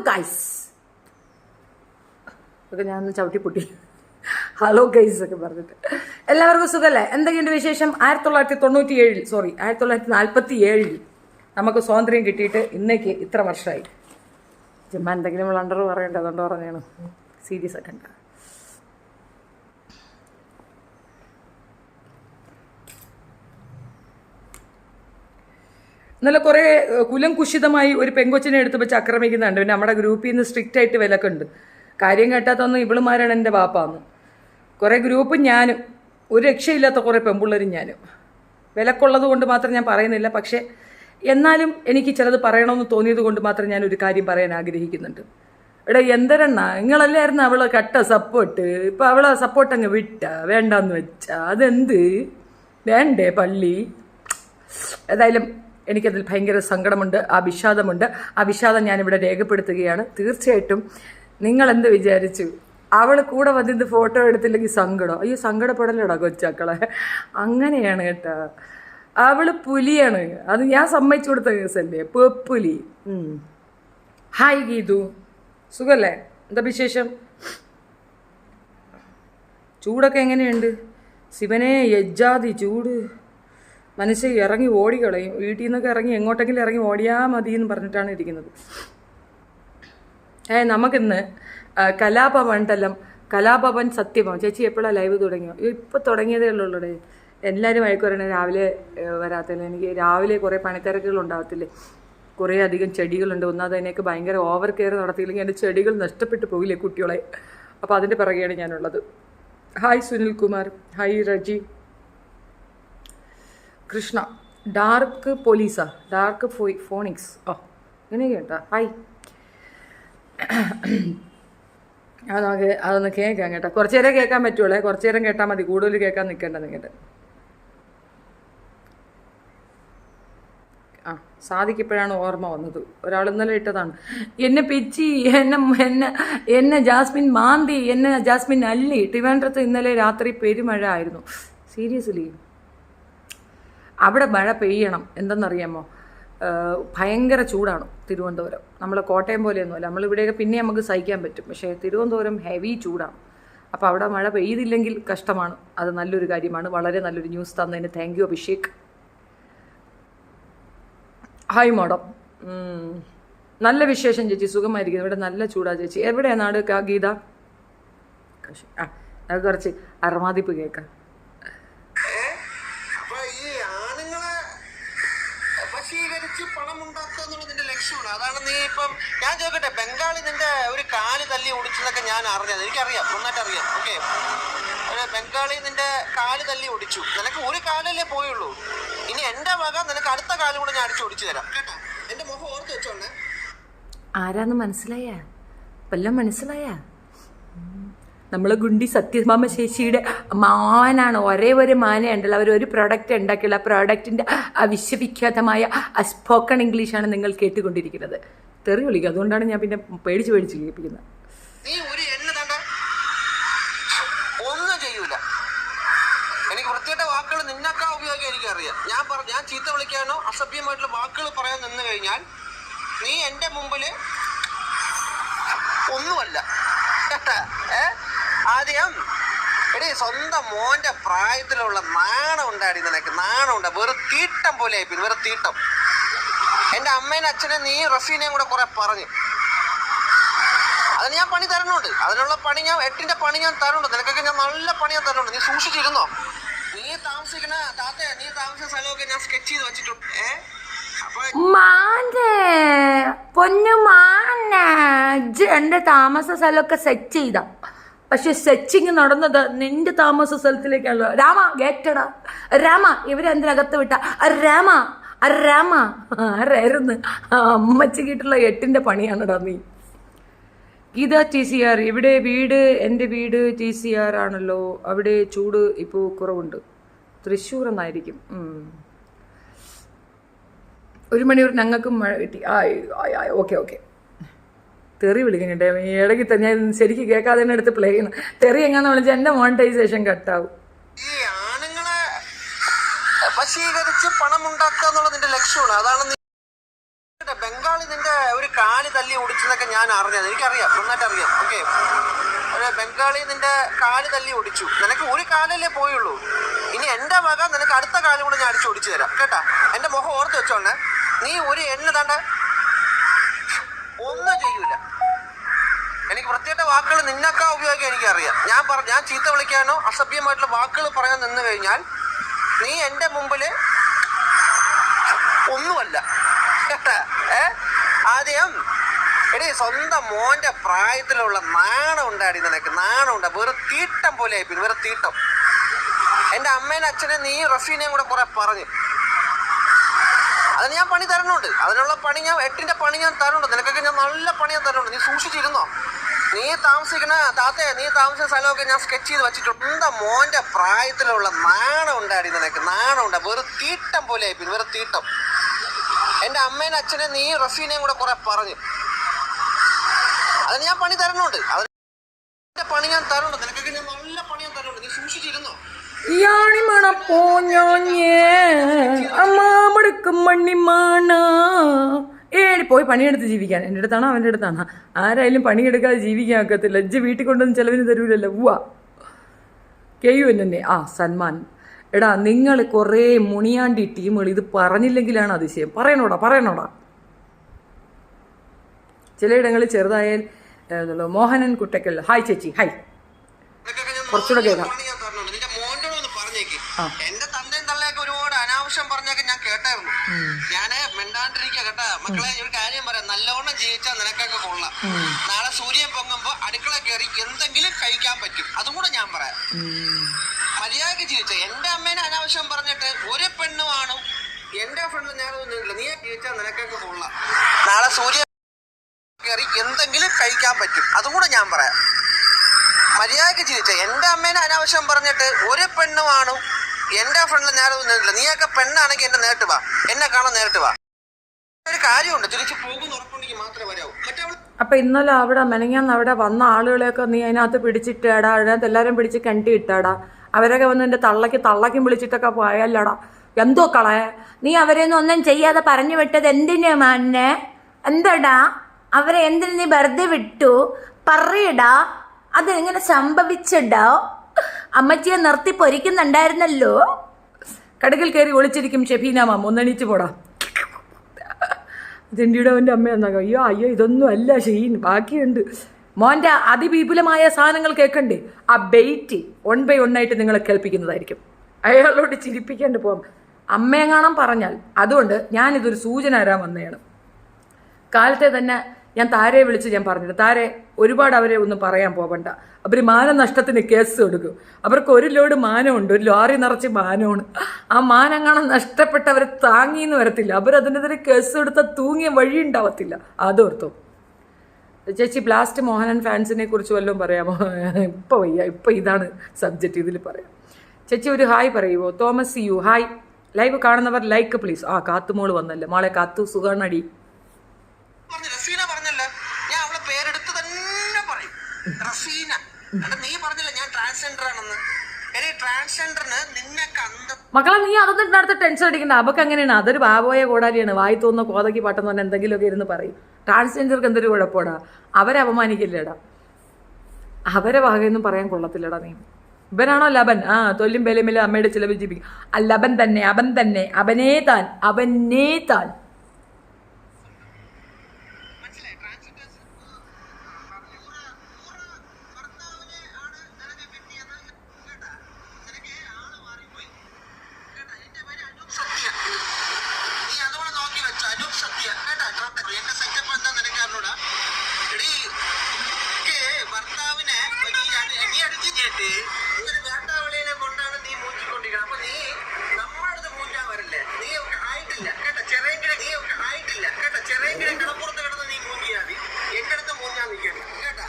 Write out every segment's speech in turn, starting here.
Guys ഒക്കെ ഞാൻ ചവിട്ടിപ്പൊട്ടി. Hello guys ഒക്കെ പറഞ്ഞിട്ട് എല്ലാവർക്കും സുഖമല്ലേ? എന്തൊക്കെയുണ്ട് വിശേഷം? 1947 നമുക്ക് സ്വാതന്ത്ര്യം കിട്ടിയിട്ട് ഇന്നേക്ക് ഇത്ര വർഷമായി. ചുമ്മാ എന്തെങ്കിലും ബ്ലണ്ടർ പറയണ്ട, അതുകൊണ്ട് പറഞ്ഞാണ്. സീരിയസ് ഒക്കെ ഉണ്ട്. ഇന്നലെ കുറേ കുലംകുശിതമായി ഒരു പെങ്കൊച്ചിനെ എടുത്ത് വെച്ച് ആക്രമിക്കുന്നുണ്ട്. പിന്നെ നമ്മുടെ ഗ്രൂപ്പിൽ നിന്ന് സ്ട്രിക്റ്റ് ആയിട്ട് വിലക്കുണ്ട്. കാര്യം കേട്ടാത്തൊന്നും ഇവളുമാരാണ് എൻ്റെ ബാപ്പാന്ന്. കുറേ ഗ്രൂപ്പും ഞാനും, ഒരു രക്ഷയില്ലാത്ത കുറേ പെമ്പിള്ളേരും ഞാനും. വിലക്കുള്ളത് കൊണ്ട് മാത്രം ഞാൻ പറയുന്നില്ല. പക്ഷേ എന്നാലും എനിക്ക് ചിലത് പറയണമെന്ന് തോന്നിയത് കൊണ്ട് മാത്രം ഞാനൊരു കാര്യം പറയാൻ ആഗ്രഹിക്കുന്നുണ്ട്. എടാ എന്തരെണ്ണ നിങ്ങളല്ലായിരുന്നു അവളെ കട്ട സപ്പോർട്ട്. ഇപ്പം അവളെ സപ്പോർട്ട് അങ്ങ് വിട്ട വേണ്ടാന്ന് വെച്ചാ അതെന്ത് വേണ്ടേ പള്ളി? ഏതായാലും എനിക്കതിൽ ഭയങ്കര സങ്കടമുണ്ട്, വിഷാദമുണ്ട്. ആ വിഷാദം ഞാനിവിടെ രേഖപ്പെടുത്തുകയാണ്. തീർച്ചയായിട്ടും നിങ്ങളെന്ത് വിചാരിച്ചു? അവൾ കൂടെ വന്നിട്ട് ഫോട്ടോ എടുത്തില്ലെങ്കിൽ സങ്കടം. അയ്യോ സങ്കടപ്പെടലടാ കൊച്ചാക്കളെ, അങ്ങനെയാണ് കേട്ടാ. അവള് പുലിയാണ്, അത് ഞാൻ സമ്മതിച്ചു കൊടുത്ത കേസല്ലേ, പുലി. ഹായ് ഗീതു, സുഖല്ലേ? എന്താ വിശേഷം? ചൂടൊക്കെ എങ്ങനെയുണ്ട്? ശിവനെ യജ്ജാതി ചൂട്. മനുഷ്യൻ ഇറങ്ങി ഓടിക്കളയും. വീട്ടിൽ നിന്നൊക്കെ ഇറങ്ങി എങ്ങോട്ടെങ്കിലും ഇറങ്ങി ഓടിയാൽ മതി എന്ന് പറഞ്ഞിട്ടാണ് ഇരിക്കുന്നത്. നമുക്കിന്ന് കലാഭവൻ സത്യഭാമ ചേച്ചി എപ്പോഴാണ് ലൈവ് തുടങ്ങിയോ? ഇപ്പോൾ തുടങ്ങിയതേ ഉള്ളൂടെ. എല്ലാവരും വഴക്ക് പറയണേ രാവിലെ വരാത്തില്ല. എനിക്ക് രാവിലെ കുറേ പണിത്തിരക്കുകൾ ഉണ്ടാകത്തില്ലേ, കുറേ അധികം ചെടികളുണ്ട്. ഒന്നാമത് അതിനൊക്കെ ഭയങ്കര ഓവർ കെയർ നടത്തിയില്ലെങ്കിൽ എൻ്റെ ചെടികൾ നഷ്ടപ്പെട്ടു പോകില്ലേ കുട്ടികളെ. അപ്പോൾ അതിൻ്റെ പിറകെയാണ് ഞാനുള്ളത്. Hi Sunil Kumar, hi Reji Krishna. Dark പോലീസാ, ഡാർക്ക് ഫോണിക്സ്. ഇങ്ങനെയൊക്കെ കേട്ടാ. ഹായ്. അതൊന്ന് കേൾക്കാം കേട്ടോ. കുറച്ചു നേരം കേൾക്കാൻ പറ്റുള്ളേ, കുറച്ചു നേരം കേട്ടാൽ മതി, കൂടുതൽ കേൾക്കാൻ നിൽക്കേണ്ട നിങ്ങട്ട്. സാധിക്കപ്പോഴാണ് ഓർമ്മ വന്നത്. ഒരാൾ ഇന്നലെ ഇട്ടതാണ്, എന്നെ പിച്ചി, എന്നെ ജാസ്മിൻ മാന്തി, എന്നെ ജാസ്മിൻ അല്ലി. ട്രിവാൻഡ്രത്ത് ഇന്നലെ രാത്രി പെരുമഴ ആയിരുന്നു. സീരിയസ്ലി അവിടെ മഴ പെയ്യണം. എന്തെന്നറിയാമോ? ഭയങ്കര ചൂടാണ് തിരുവനന്തപുരം. നമ്മൾ കോട്ടയം പോലെയൊന്നുമല്ല. നമ്മളിവിടെയൊക്കെ പിന്നെ നമുക്ക് സഹിക്കാൻ പറ്റും. പക്ഷേ തിരുവനന്തപുരം ഹെവി ചൂടാണ്. അപ്പോൾ അവിടെ മഴ പെയ്തില്ലെങ്കിൽ കഷ്ടമാണ്. അത് നല്ലൊരു കാര്യമാണ്. വളരെ നല്ലൊരു ന്യൂസ് തന്നതിന് thank you Abhishek. Hi modem, നല്ല വിശേഷം ചേച്ചി, സുഖമായിരിക്കുന്നു. ഇവിടെ നല്ല ചൂടാ ചേച്ചി. എവിടെയാണ് നാട് ഗീത? അത് കുറച്ച് അറമാദിപ്പ് കേൾക്കാം. അതാണ് നീ ഇപ്പം ഞാൻ ചോദിക്കട്ടെ, ബംഗാളി നിന്റെ ഒരു കാല് തല്ലി ഒടിച്ചെന്നൊക്കെ ഞാൻ അറിഞ്ഞത്, എനിക്കറിയാം, നന്നായിട്ട് അറിയാം. ഓക്കെ, ബംഗാളി നിന്റെ കാല് തല്ലി ഒടിച്ചു. നിനക്ക് ഒരു കാലല്ലേ പോയുള്ളൂ. ഇനി എന്റെ വക നിനക്ക് അടുത്ത കാലം കൂടെ ഞാൻ അടിച്ചു ഒടിച്ചു തരാം കേട്ടോ. എന്റെ മുഖം ഓർത്ത് വെച്ചോണ്ടേ. ആരാന്ന് മനസ്സിലായ? വല്ലതും മനസ്സിലായ? നമ്മളെ ഗുണ്ടി സത്യഭാമ ചേച്ചിയുടെ മാനാണ്. ഒരേ ഒരു മാനയുണ്ടല്ലോ. അവർ ഒരു പ്രോഡക്റ്റ് ഉണ്ടാക്കിയുള്ള ആ പ്രോഡക്റ്റിൻ്റെ വിശ്വവിഖ്യാതമായ സ്പോക്കൺ ഇംഗ്ലീഷാണ് നിങ്ങൾ കേട്ടുകൊണ്ടിരിക്കുന്നത്. തെറി വിളിക്കുക. അതുകൊണ്ടാണ് ഞാൻ പിന്നെ പേടിച്ച് കേൾപ്പിക്കുന്നത്. നീ ഒരു ഒന്നും ചെയ്യൂല. എനിക്ക് വൃത്തിയുടെ വാക്കുകൾ നിന്നൊക്കെ ഉപയോഗിക്കാൻ എനിക്കറിയാം. ഞാൻ ചീത്ത വിളിക്കാനോ അസഭ്യമായിട്ടുള്ള വാക്കുകൾ പറയാൻ നിന്ന് കഴിഞ്ഞാൽ നീ എൻ്റെ മുമ്പില് ഒന്നുമല്ല. ആദ്യം എടീ, സ്വന്തം മോന്റെ പ്രായത്തിലുള്ള നാണം ഉണ്ടാടി നിനക്ക്. നാണം ഉണ്ടാ, വെറു തീട്ടം പോലെ ആയിപ്പോ, വെറു തീട്ടം. എന്റെ അമ്മേനെ അച്ഛനെ നീ റഫീനെയും കൂടെ കുറെ പറഞ്ഞു. അതിന് ഞാൻ പണി തരണുണ്ട്. അതിനുള്ള പണി ഞാൻ 8ന്റെ പണി ഞാൻ തരുന്നുണ്ട്. നിനക്കൊക്കെ ഞാൻ നല്ല പണി ഞാൻ തരുന്നുണ്ട്. നീ സൂക്ഷിച്ചിരുന്നോ? നീ താമസിക്കുന്ന സ്ഥലമൊക്കെ ഞാൻ സ്കെച്ച് ചെയ്ത് വെച്ചിട്ടുണ്ട്. എന്റെ താമസ സ്ഥലമൊക്കെ സെറ്റ് ചെയ്ത, പക്ഷെ സെച്ചിങ് നടന്നത് നിന്റെ താമസ സ്ഥലത്തിലേക്കാണല്ലോ. രാമ ഗേറ്റടാ, രാമ ഇവരെന്തിനകത്ത് വിട്ട രാമ ആരായിരുന്നു? അമ്മച്ചി കിട്ടുള്ള 8ന്റെ പണിയാണടാ നീ. ഗീത TCR, ഇവിടെ വീട്, എൻ്റെ വീട് TCR ആണല്ലോ. അവിടെ ചൂട് ഇപ്പോൾ കുറവുണ്ട്. തൃശ്ശൂർ എന്നായിരിക്കും. 1 മണിക്കൂർ ഞങ്ങൾക്കും മഴ കിട്ടി. ഓക്കെ. തെറി വിളിക്കുന്നുണ്ട് ഇടയ്ക്ക് തന്നെ. ഞാൻ ശരിക്കും കേൾക്കാതെ തന്നെ എടുത്ത് പ്ലേ ചെയ്യണം. തെറി എങ്ങാന്ന് വിളിച്ചാൽ എൻ്റെ മോണിറ്റൈസേഷൻ കട്ടാവും. ഈ ആണുങ്ങളെ വശീകരിച്ച് പണം ഉണ്ടാക്കുക എന്നുള്ള നിന്റെ ലക്ഷ്യമാണ്. അതാണ് ബംഗാളി നിന്റെ ഒരു കാല് തല്ലി ഒടിച്ചതൊക്കെ ഞാൻ അറിഞ്ഞത്. എനിക്കറിയാം, നന്നായിട്ട് അറിയാം. ഓക്കെ, ഒരു ബംഗാളി നിന്റെ കാല് തല്ലി ഒടിച്ചു. നിനക്ക് ഒരു കാലല്ലേ പോയുള്ളൂ. ഇനി എൻ്റെ വക നിനക്ക് അടുത്ത കാലം കൂടെ ഞാൻ അടിച്ച് ഒടിച്ചു തരാം കേട്ടാ. എൻ്റെ മുഖം ഓർത്ത് വെച്ചോണ്ടേ. നീ ഒരു എണ്ണ തണ്ട ഒന്നും ചെയ്യൂല. എനിക്ക് പ്രത്യേക വാക്കുകൾ നിന്നൊക്കെ ഉപയോഗിക്കാൻ എനിക്കറിയാം. ഞാൻ ചീത്ത വിളിക്കാനോ അസഭ്യമായിട്ടുള്ള വാക്കുകൾ പറയാൻ നിന്ന് കഴിഞ്ഞാൽ നീ എൻ്റെ മുമ്പിൽ ഒന്നുമല്ല കേട്ടാ. ആദ്യം എടീ സ്വന്തം മോൻ്റെ പ്രായത്തിലുള്ള നാണം ഉണ്ടാടി നിനക്ക്. നാണം ഉണ്ടാ. വെറും തീട്ടം പോലെ ആയിപ്പോയി, വെറും തീട്ടം. എൻ്റെ അമ്മേനെ അച്ഛനെ നീ റഫീനെയും കൂടെ കുറെ പറഞ്ഞു. അതിന് ഞാൻ പണി തരണുണ്ട്. അതിനുള്ള പണി ഞാൻ 8ന്റെ പണി ഞാൻ തരുന്നുണ്ട്. നിനക്കൊക്കെ ഞാൻ നല്ല പണി ഞാൻ തരുന്നുണ്ട്. നീ സൂക്ഷിച്ചിരുന്നോ? നീ താമസിക്കുന്ന സ്ഥലമൊക്കെ ഞാൻ സ്കെച്ച് ചെയ്ത് വെച്ചിട്ടുണ്ട്. സ്വന്തം മോൻ്റെ പ്രായത്തിലുള്ള നാണം ഉണ്ടാടി നിനക്ക്. നാണം ഉണ്ടാ. വെറും തീട്ടം പോലെ ആയിപ്പോയി, വെറും തീട്ടം. എൻ്റെ അമ്മേനെ അച്ഛനെ നീ റഫീനെയും കൂടെ കുറെ പറഞ്ഞു. അതിന് ഞാൻ പണി തരണുണ്ട്. അതിന്റെ പണി ഞാൻ തരുന്നുണ്ട്. നിനക്കൊക്കെ ഞാൻ നല്ല പണി ഞാൻ തരുന്നുണ്ട്. നീ സൂക്ഷിച്ചിരുന്നോ? പോയി പണിയെടുത്ത് ജീവിക്കാൻ. എൻ്റെ അടുത്താണോ അവൻ്റെ അടുത്താണോ? ആരായാലും പണിയെടുക്കാതെ ജീവിക്കാൻ ഒക്കത്തില്ല. ലജ്ജ വീട്ടിൽ കൊണ്ടൊന്നും ചിലവിന് തരൂലല്ലോ. ഉവ്വാ കെയു എന്നെ സൽമാൻ. എടാ നിങ്ങൾ കുറേ മുണിയാണ്ടി ടീമുകൾ ഇത് പറഞ്ഞില്ലെങ്കിലാണ് അതിശയം. പറയണോടാ. ചിലയിടങ്ങളിൽ ചെറുതായാൽ മോഹനൻ കുട്ടക്കൽ. ഹായ് ചേച്ചി, ഹായ്. കുറച്ചുകൂടെ കേൾക്കാം. എന്റെ തന്തയും തള്ളയൊക്കെ ഒരുപാട് അനാവശ്യം പറഞ്ഞൊക്കെ ഞാൻ കേട്ടായിരുന്നു. ഞാന് മിണ്ടാണ്ടിരിക്കുക കേട്ടാ. മക്കളെ ഒരു കാര്യം പറയാം, നല്ലോണം ജീവിച്ചാൽ നിനക്കൊക്കെ കൊള്ളാം. നാളെ സൂര്യൻ പൊങ്ങുമ്പോ അടുക്കള കയറി എന്തെങ്കിലും കഴിക്കാൻ പറ്റും. അതും കൂടെ ഞാൻ പറയാം. മര്യാദക്ക് ജീവിച്ച എന്റെ അമ്മേനെ അനാവശ്യം പറഞ്ഞിട്ട് ഒരു പെണ്ണുമാണ് എന്റെ ഫ്രണ്ട് ഞാനൊന്നുമില്ല. നീ ജീവിച്ചാൽ നിനക്കൊക്കെ കൊള്ളാം. നാളെ സൂര്യൻ കയറി എന്തെങ്കിലും കഴിക്കാൻ പറ്റും. അതും കൂടെ ഞാൻ പറയാം. മര്യാദക്ക് ജീവിച്ച എന്റെ അമ്മേനെ അനാവശ്യം പറഞ്ഞിട്ട് ഒരു പെണ്ണുമാണ് എന്റെ ഫ്രണ്ടിൽ ഞാനൊന്നുമില്ല. നീയൊക്കെ പെണ്ണാണെങ്കിൽ എന്നെ നേരിട്ട് വാ, എന്നെ കാണാൻ നേരിട്ട് വാ. ഒരു കാര്യമുണ്ട്, തിരിച്ചു പോകുന്ന ഉറപ്പുണ്ടെങ്കിൽ മാത്രമേ വരാവൂ. അപ്പൊ ഇന്നലെ അവിടെ മെനങ്ങാന്ന് അവിടെ വന്ന ആളുകളെയൊക്കെ നീ അതിനകത്ത് പിടിച്ചിട്ടാടാ. അതിനകത്ത് എല്ലാവരും പിടിച്ച് കണ്ടി ഇട്ടാടാ. അവരൊക്കെ വന്ന് എന്റെ തള്ളക്കും വിളിച്ചിട്ടൊക്കെ പോയല്ലടാ. എന്തോ കളയെ നീ അവരെയൊന്നും ഒന്നും ചെയ്യാതെ പറഞ്ഞു വിട്ടത് എന്തിനാ മാന്നെ? എന്താടാ അവരെ എന്തിനു നീ വെറുതെ വിട്ടു? പറയടാ, അതെങ്ങനെ സംഭവിച്ചടാ? അമ്മച്ചിയെ നിർത്തി പൊരിക്കുന്നുണ്ടായിരുന്നല്ലോ. കടകിൽ കയറി ഒളിച്ചിരിക്കും ഷെഫീന മാം. ഒന്നെണീച്ച് പോടാ. ജെൻഡിയുടെ അവൻ്റെ അമ്മയെന്നാ. അയ്യോ ഇതൊന്നും അല്ല ഷെയ്ൻ, ബാക്കിയുണ്ട്. മോൻ്റെ അതിവിപുലമായ സാധനങ്ങൾ കേൾക്കണ്ടേ? ആ ബെയ്റ്റ് 1 by 1 ആയിട്ട് നിങ്ങളെ കേൾപ്പിക്കുന്നതായിരിക്കും. അയാളോട് ചിരിപ്പിക്കാണ്ട് പോകാം. അമ്മയെങ്ങാണം പറഞ്ഞാൽ. അതുകൊണ്ട് ഞാനിതൊരു സൂചന തരാൻ വന്നതാണ്. കാലത്തെ തന്നെ ഞാൻ താരയെ വിളിച്ച് ഞാൻ പറഞ്ഞിട്ട്, താരെ ഒരുപാട് അവരെ ഒന്നും പറയാൻ പോകണ്ട. അവർ മാനനഷ്ടത്തിന് കേസ് കൊടുക്കും. അവർക്ക് ഒരു ലോഡ് മാനമുണ്ട്, ഒരു ലോറി നിറച്ച് മാനമാണ്. ആ മാനങ്ങാണം നഷ്ടപ്പെട്ടവരെ താങ്ങിന്ന് വരത്തില്ല. അവരതിനെതിരെ കേസ് കൊടുത്താൽ തൂങ്ങിയ വഴി ഉണ്ടാവത്തില്ല. അതോർത്തോ ചേച്ചി. ബ്ലാസ്റ്റ് മോഹനൻ ഫാൻസിനെ കുറിച്ച് വല്ലതും പറയാമോ? ഇപ്പോൾ വയ്യ, ഇപ്പോൾ ഇതാണ് സബ്ജക്റ്റ്, ഇതിൽ പറയാം. ചേച്ചി ഒരു ഹായ് പറയുമോ? Thomas you hi. ലൈവ് കാണുന്നവർ ലൈക്ക് പ്ലീസ്. കാത്തുമോള് വന്നല്ലേ. മോളെ കാത്തു സുഖാണടി. റഫീന പറഞ്ഞല്ലോ, ഞാൻ അവളെ പേരെടുത്ത് തന്നെ പറയും. റഫീന. നീ പറഞ്ഞില്ല ഞാൻ ട്രാൻസ്ജെൻഡർ ആണെന്ന്. ട്രാൻസ്ജെൻഡറിന് നിന്നെ കണ്ട് മക്കളെ നീ അതൊന്നും അടുത്ത് ടെൻഷൻ അടിക്കണ്ട. അവർക്ക് അങ്ങനെയാണ്. അതൊരു ബാബോയ കോടാലിയാണ്. വായി തോന്നുന്ന കോതയ്ക്ക് പാട്ടെന്ന് പറഞ്ഞാൽ എന്തെങ്കിലുമൊക്കെ ഇരുന്ന് പറയും. ട്രാൻസ്ജെൻഡർക്ക് എന്തൊരു കുഴപ്പമാടാ. അവരെ അപമാനിക്കില്ലേടാ. അവരെ വകയൊന്നും പറയാൻ കൊള്ളത്തില്ലടാ നീ. ഇവനാണോ ലബൻ? തൊല്ലും ബലമില്ല അമ്മയുടെ ചിലവ് ജീവിക്കും. ലബൻ തന്നെ, അവൻ തന്നെ, അവനേ താൻ. കൊണ്ടാണ് നീ മൂച്ചിക്കൊണ്ടിരിക്കുന്നത്. അപ്പൊ നീ നമ്മളടുത്ത് മൂഞ്ചാൻ വരില്ലേ? നീ ആയിട്ടില്ല കേട്ടോ. ചെറിയ കടപ്പുറത്ത് കിടന്ന് നീ മൂഞ്ചിയാൽ മതി. എന്റെ അടുത്ത് മൂഞ്ചാൻ നിൽക്കണം കേട്ടാ.